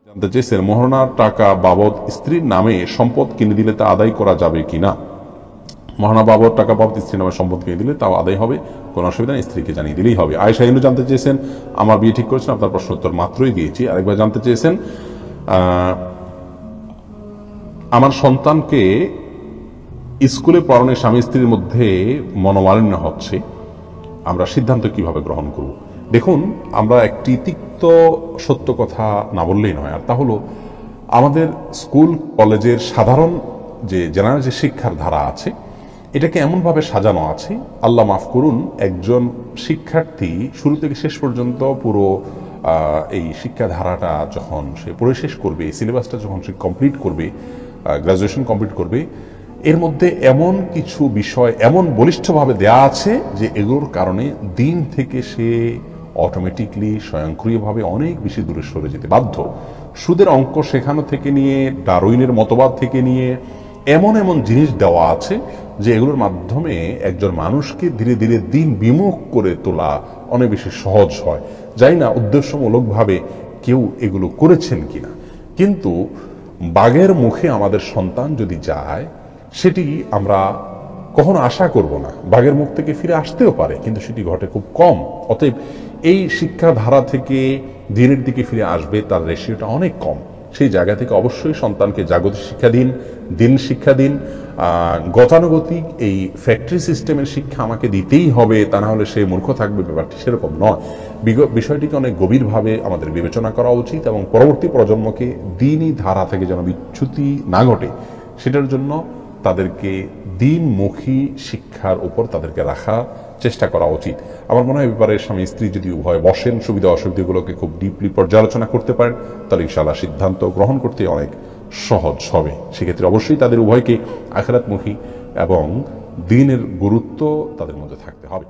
জানতে চেয়েছেন, মোহরানার টাকা বাবদ স্ত্রীর নামে সম্পদ কিনে দিলে তা আদায় করা যাবে কিনা। মোহরানা বাবদ টাকা বাবদ স্ত্রীর নামে সম্পদ কিনে দিলে তাও আদায় হবে, কোনো অসুবিধা নেই, স্ত্রীকে জানিয়ে দিলেই হবে। আয়েশা ইনু জানতে চেয়েছেন, আমার বিয়ে ঠিক করেছেন, আপনার প্রশ্ন উত্তর মাত্রই দিয়েছি। আরেকবার জানতে চেয়েছেন, আমার সন্তানকে স্কুলে পড়ানোর স্বামী স্ত্রীর মধ্যে মনোমালিন্য হচ্ছে, আমরা সিদ্ধান্ত কিভাবে গ্রহণ করব। দেখুন, আমরা একটি তিক্ত সত্য কথা না বললেই নয়, আর তা হলো আমাদের স্কুল কলেজের সাধারণ যে জেনারেল যে শিক্ষার ধারা আছে, এটাকে এমনভাবে সাজানো আছে, আল্লাহ মাফ করুন, একজন শিক্ষার্থী শুরু থেকে শেষ পর্যন্ত পুরো এই শিক্ষাধারাটা যখন সে পড়ে শেষ করবে, এই সিলেবাসটা যখন সে কমপ্লিট করবে, গ্রাজুয়েশন কমপ্লিট করবে, এর মধ্যে এমন কিছু বিষয় এমন বলিষ্ঠভাবে দেয়া আছে যে এগুলোর কারণে দিন থেকে সে অটোমেটিকলি স্বয়ংক্রিয়ভাবে অনেক বেশি দূরে সরে যেতে বাধ্য। সুদের অঙ্ক শেখানো থেকে নিয়ে, ডারউইনের মতবাদ থেকে নিয়ে এমন এমন জিনিস দেওয়া আছে যে এগুলোর মাধ্যমে একজন মানুষকে ধীরে ধীরে দিন বিমুখ করে তোলা অনেক বেশি সহজ হয়। জানি না উদ্দেশ্যমূলকভাবে কেউ এগুলো করেছেন কিনা, কিন্তু বাঘের মুখে আমাদের সন্তান যদি যায়, সেটি আমরা কখনো আশা করব না। বাঘের মুখ থেকে ফিরে আসতেও পারে, কিন্তু সেটি ঘটে খুব কম। অতএব এই শিক্ষাধারা থেকে দিনের দিকে ফিরে আসবে তার রেশিওটা অনেক কম। সেই জায়গা থেকে অবশ্যই সন্তানকে জাগতিক শিক্ষা দিন, দিন শিক্ষা দিন। গতানুগতিক এই ফ্যাক্টরি সিস্টেমের শিক্ষা আমাকে দিতেই হবে, তা না হলে সে মূর্খ থাকবে, ব্যাপারটি সেরকম নয়। বিষয়টিকে অনেক গভীরভাবে আমাদের বিবেচনা করা উচিত এবং পরবর্তী প্রজন্মকে দিনই ধারা থেকে যেন বিচ্যুতি না ঘটে, সেটার জন্য তাদেরকে দিনমুখী শিক্ষার উপর তাদেরকে রাখা চেষ্টা করা উচিত। আমার মনে হয় ব্যাপারে স্বামী স্ত্রী যদি উভয় বসেন, সুবিধা অসুবিধাগুলোকে খুব ডিপলি পর্যালোচনা করতে পারেন, তাহলে ইনশাআল্লাহ সিদ্ধান্ত গ্রহণ করতে অনেক সহজ হবে। সেক্ষেত্রে অবশ্যই তাদের উভয়কে আখিরাতমুখী এবং দ্বীনের গুরুত্ব তাদের মধ্যে থাকতে হবে।